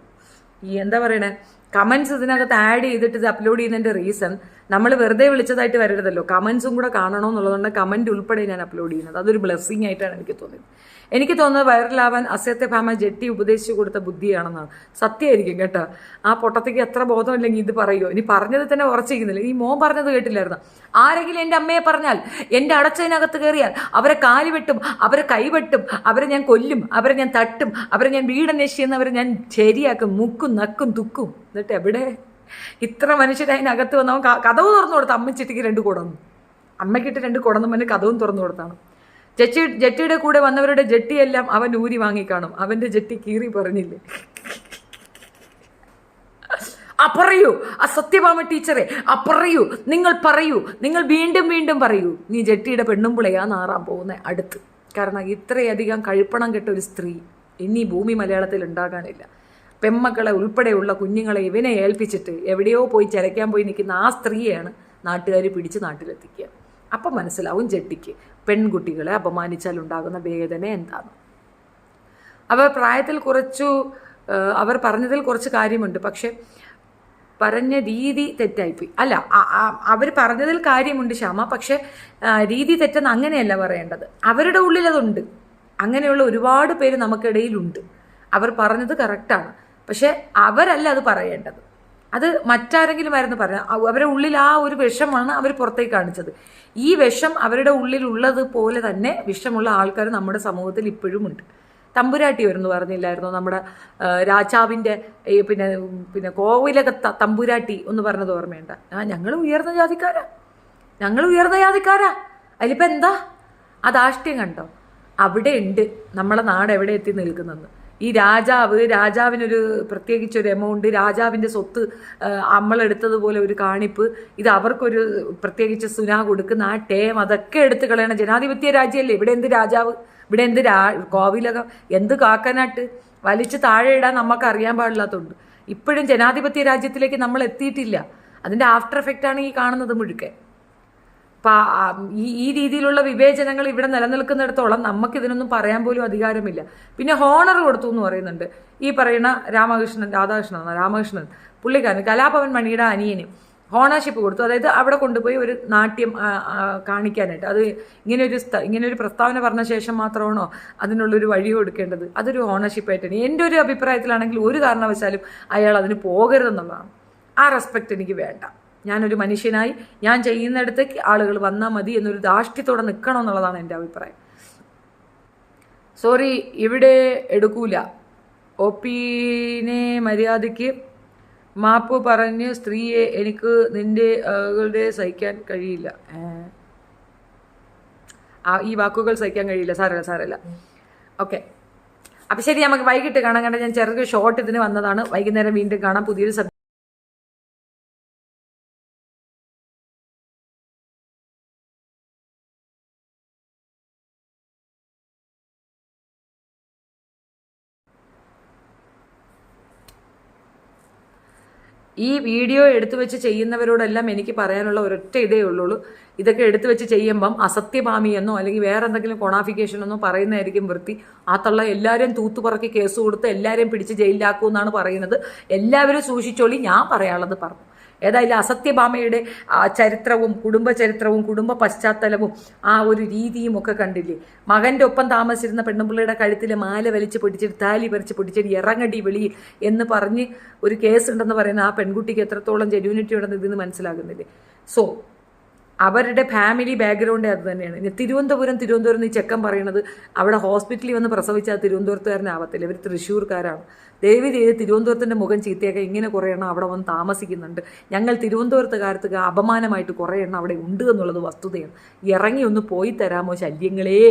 ഈ എന്താ പറയണേ, കമൻസ് ഇതിനകത്ത് ആഡ് ചെയ്തിട്ട് ഇത് അപ്ലോഡ് ചെയ്യുന്നതിൻ്റെ റീസൺ നമ്മൾ വെറുതെ വിളിച്ചതായിട്ട് വരരുതല്ലോ, കമൻസും കൂടെ കാണണമെന്നുള്ളതുകൊണ്ട് കമൻറ്റ് ഉൾപ്പെടെ ഞാൻ അപ്ലോഡ് ചെയ്യുന്നത്. അതൊരു ബ്ലെസ്സിങ് ആയിട്ടാണ് എനിക്ക് തോന്നിയത്. എനിക്ക് തോന്നുന്നത് വൈറലാവാൻ അസത്യഭാമ ജെട്ടി ഉപദേശിച്ചു കൊടുത്ത ബുദ്ധിയാണെന്നാണ്. സത്യമായിരിക്കും കേട്ടോ. ആ പൊട്ടത്തേക്ക് എത്ര ബോധമില്ലെങ്കിൽ ഇത് പറയുമോ? ഇനി പറഞ്ഞത് തന്നെ ഉറച്ചിരിക്കുന്നില്ല. ഈ മോൻ പറഞ്ഞത് കേട്ടില്ലായിരുന്നു, ആരെങ്കിലും എൻ്റെ അമ്മയെ പറഞ്ഞാൽ, എൻ്റെ അടച്ചതിനകത്ത് കയറിയാൽ അവരെ കാല് വെട്ടും, അവരെ കൈവെട്ടും, അവരെ ഞാൻ കൊല്ലും, അവരെ ഞാൻ തട്ടും, അവരെ ഞാൻ വീടന്വേഷിച്ചെന്ന് അവരെ ഞാൻ ശരിയാക്കും, മുക്കും നക്കും തുക്കും. എന്നിട്ട് എവിടെ ഇത്ര മനുഷ്യരെ അതിനകത്ത് വന്നവൻ കഥവ് തുറന്നു കൊടുത്ത അമ്മച്ചിട്ടിക്ക് 2 കുടന്നു, അമ്മയ്ക്കിട്ട് 2 കുടന്നു പറഞ്ഞ് കഥവും തുറന്നു കൊടുത്താണ്. ജെട്ടിയുടെ കൂടെ വന്നവരുടെ ജെട്ടിയെല്ലാം അവൻ ഊരി വാങ്ങിക്കാണും, അവന്റെ ജെട്ടി കീറി പറഞ്ഞില്ലേ. പറയൂ ആ സത്യഭാമ ടീച്ചറെ, പറയൂ, നിങ്ങൾ പറയൂ, നിങ്ങൾ വീണ്ടും വീണ്ടും പറയൂ. നീ ജെട്ടിയുടെ പെണ്ണുമ്പിളയാ നാറാൻ പോകുന്ന അടുത്ത്. കാരണം ഇത്രയധികം കഴിപ്പണം കെട്ട ഒരു സ്ത്രീ ഇനി ഭൂമി മലയാളത്തിൽ ഉണ്ടാകാനില്ല. പെമ്മക്കളെ ഉൾപ്പെടെയുള്ള കുഞ്ഞുങ്ങളെ ഇവനെ ഏൽപ്പിച്ചിട്ട് എവിടെയോ പോയി ചരയ്ക്കാൻ പോയി നിൽക്കുന്ന ആ സ്ത്രീയെയാണ് നാട്ടുകാർ പിടിച്ച് നാട്ടിലെത്തിക്കുക. അപ്പം മനസ്സിലാവും ജെട്ടിക്ക് പെൺകുട്ടികളെ അപമാനിച്ചാൽ ഉണ്ടാകുന്ന വേദന എന്താണ്. അവർ പ്രായത്തിൽ അവർ പറഞ്ഞതിൽ കുറച്ച് കാര്യമുണ്ട്, പക്ഷെ പറഞ്ഞ രീതി തെറ്റായിപ്പോയി. അല്ല, അവർ പറഞ്ഞതിൽ കാര്യമുണ്ട് ശ്യാമ, പക്ഷെ രീതി തെറ്റെന്ന് അങ്ങനെയല്ല പറയേണ്ടത്. അവരുടെ ഉള്ളിൽ അതുണ്ട്. അങ്ങനെയുള്ള ഒരുപാട് പേര് നമുക്കിടയിലുണ്ട്. അവർ പറഞ്ഞത് കറക്റ്റാണ്, പക്ഷെ അവരല്ല അത് പറയേണ്ടത്. അത് മറ്റാരെങ്കിലും ആയിരുന്നു പറയാം. അവരുടെ ഉള്ളിൽ ആ ഒരു വിഷമാണ് അവർ പുറത്തേക്ക് കാണിച്ചത്. ഈ വിഷം അവരുടെ ഉള്ളിലുള്ളത് പോലെ തന്നെ വിഷമുള്ള ആൾക്കാർ നമ്മുടെ സമൂഹത്തിൽ ഇപ്പോഴും ഉണ്ട്. തമ്പുരാട്ടി വരുന്നു പറഞ്ഞില്ലായിരുന്നോ, നമ്മുടെ രാജാവിൻ്റെ പിന്നെ കോവിലൊക്കെ തമ്പുരാട്ടി ഒന്ന് പറഞ്ഞത് ഓർമ്മയുണ്ട? ഞങ്ങൾ ഉയർന്ന ജാതിക്കാരാ, അതിലിപ്പോൾ എന്താ? ആ ധാർഷ്ട്യം കണ്ടോ? അവിടെ ഉണ്ട് നമ്മളെ നാട് എവിടെ എത്തി നിൽക്കുന്നെന്ന്. ഈ രാജാവിനൊരു പ്രത്യേകിച്ചൊരു എമൗണ്ട്, രാജാവിൻ്റെ സ്വത്ത് നമ്മളെടുത്തതുപോലെ ഒരു കാണിപ്പ്, ഇത് അവർക്കൊരു പ്രത്യേകിച്ച് സുനാ കൊടുക്കുന്ന ആ ടേം, അതൊക്കെ എടുത്ത് കളയണം. ജനാധിപത്യ രാജ്യമല്ലേ, ഇവിടെ എന്ത് രാജാവ്, ഇവിടെ എന്ത് കോവിലകം, എന്ത് കാക്കനാട്ട് വലിച്ച് താഴെ ഇടാൻ നമുക്ക് അറിയാൻ പാടില്ലാത്തതുണ്ട്. ഇപ്പോഴും ജനാധിപത്യ രാജ്യത്തിലേക്ക് നമ്മൾ എത്തിയിട്ടില്ല. അതിൻ്റെ ആഫ്റ്റർ എഫക്റ്റാണ് ഈ കാണുന്നത് മുഴുക്കെ. ഈ രീതിയിലുള്ള വിവേചനങ്ങൾ ഇവിടെ നിലനിൽക്കുന്നിടത്തോളം നമുക്കിതിനൊന്നും പറയാൻ പോലും അധികാരമില്ല. പിന്നെ ഹോണർ കൊടുത്തു എന്ന് പറയുന്നുണ്ട്. ഈ പറയുന്ന രാമകൃഷ്ണൻ പുള്ളിക്കാരൻ കലാഭവൻ മണിയുടെ അനിയന് ഹോണർഷിപ്പ് കൊടുത്തു. അതായത് അവിടെ കൊണ്ടുപോയി ഒരു നാട്യം കാണിക്കാനായിട്ട്. അത് ഇങ്ങനെയൊരു പ്രസ്താവന പറഞ്ഞ ശേഷം മാത്രമാണോ അതിനുള്ളൊരു വഴി കൊടുക്കേണ്ടത്? അതൊരു ഹോണർഷിപ്പായിട്ടാണ് എൻ്റെ ഒരു അഭിപ്രായത്തിലാണെങ്കിൽ ഒരു കാരണവശാലും അയാൾ അതിന് പോകരുതെന്നുള്ളതാണ്. ആ റെസ്പെക്റ്റ് എനിക്ക് വേണ്ട. ഞാനൊരു മനുഷ്യനായി ഞാൻ ചെയ്യുന്നിടത്തേക്ക് ആളുകൾ വന്നാൽ മതി എന്നൊരു ധാർഷ്ട്യത്തോടെ നിൽക്കണം എന്നുള്ളതാണ് എൻ്റെ അഭിപ്രായം. സോറി, ഇവിടെ എടുക്കൂല. ഒപ്പിനെ മര്യാദയ്ക്ക് മാപ്പ് പറഞ്ഞ് സ്ത്രീയെ എനിക്ക് നിന്റെ സഹിക്കാൻ കഴിയില്ല. ഈ വാക്കുകൾ സഹിക്കാൻ കഴിയില്ല. സാരല്ല. ഓക്കെ, അപ്പം ശരി, നമുക്ക് വൈകിട്ട് കാണാം. കണ്ട ഞാൻ ചെറിയ ഷോർട്ട് ഇതിന് വന്നതാണ്. വൈകുന്നേരം വീണ്ടും കാണാം പുതിയൊരു ഈ വീഡിയോ എടുത്തു വെച്ച് ചെയ്യുന്നവരോടെല്ലാം എനിക്ക് പറയാനുള്ള ഒരൊറ്റ ഇതേ ഉള്ളൂ. ഇതൊക്കെ എടുത്തു വെച്ച് ചെയ്യുമ്പം അസത്യഭാമിയെന്നോ അല്ലെങ്കിൽ വേറെ എന്തെങ്കിലും കൊണാഫിക്കേഷനെന്നോ പറയുന്നതായിരിക്കും വൃത്തി. ആ തള്ള എല്ലാവരെയും തൂത്തുപറക്കി കേസ് കൊടുത്ത് എല്ലാവരെയും പിടിച്ച് ജയിലിലാക്കുമെന്നാണ് പറയുന്നത്. എല്ലാവരും സൂക്ഷിച്ചോളി, ഞാൻ പറയാനുള്ളത് പറഞ്ഞു. ഏതായാലും അസത്യഭാമയുടെ ചരിത്രവും കുടുംബ ചരിത്രവും കുടുംബ പശ്ചാത്തലവും ആ ഒരു രീതിയും ഒക്കെ കണ്ടില്ലേ. മകൻ്റെ ഒപ്പം താമസിച്ചിരുന്ന പെണ്ണുപിള്ളയുടെ കഴുത്തിൽ മാല വലിച്ച് പൊടിച്ചിട്ട് താലി പറിച്ച് പൊടിച്ചിട്ട് ഇറങ്ങടി വെളിയിൽ എന്ന് പറഞ്ഞ് ഒരു കേസ് ഉണ്ടെന്ന് പറയുന്ന ആ പെൺകുട്ടിക്ക് എത്രത്തോളം ജെന്യൂനിറ്റി ഉണ്ടെന്ന് ഇതിന് മനസ്സിലാകുന്നില്ലേ. സോ അവരുടെ ഫാമിലി ബാക്ക്ഗ്രൗണ്ട് അത് തന്നെയാണ്. ഇനി തിരുവനന്തപുരം ഈ ചെക്കൻ പറയുന്നത് അവിടെ ഹോസ്പിറ്റലിൽ വന്ന് പ്രസവിച്ചാൽ തിരുവനന്തപുരത്തുകാരനാവത്തില്ല, ഇവർ തൃശ്ശൂർക്കാരാണ്. ദയവ് ചെയ്ത് തിരുവനന്തപുരത്തിൻ്റെ മുഖം ചീത്തയൊക്കെ ഇങ്ങനെ കുറേ എണ്ണം അവിടെ വന്ന് താമസിക്കുന്നുണ്ട്. ഞങ്ങൾ തിരുവനന്തപുരത്തുകാർക്ക് അപമാനമായിട്ട് കുറേ എണ്ണം അവിടെ ഉണ്ട് എന്നുള്ളത് വസ്തുതയാണ്. ഇറങ്ങി ഒന്ന് പോയി തരാമോ ശല്യങ്ങളേ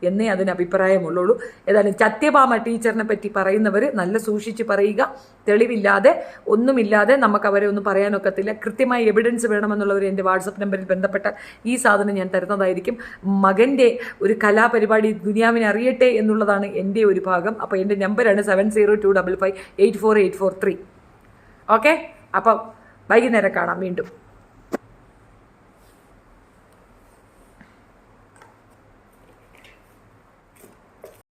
എന്നേ അതിന് അഭിപ്രായമുള്ളൂ. ഏതായാലും സത്യഭാമ ടീച്ചറിനെ പറ്റി പറയുന്നവർ നല്ല സൂക്ഷിച്ച് പറയുക. തെളിവില്ലാതെ ഒന്നുമില്ലാതെ നമുക്ക് അവരെ ഒന്നും പറയാനൊക്കത്തില്ല. കൃത്യമായി എവിഡൻസ് വേണമെന്നുള്ളവർ എൻ്റെ വാട്സപ്പ് നമ്പറിൽ ബന്ധപ്പെട്ട ഈ സാധനം ഞാൻ തരുന്നതായിരിക്കും. മകൻ്റെ ഒരു കലാപരിപാടി ദുനിയാവിനെ അറിയട്ടെ എന്നുള്ളതാണ് എൻ്റെ ഒരു ഭാഗം. അപ്പോൾ എൻ്റെ നമ്പറാണ് 7025584843. ഓക്കെ, അപ്പം വൈകുന്നേരം കാണാം വീണ്ടും.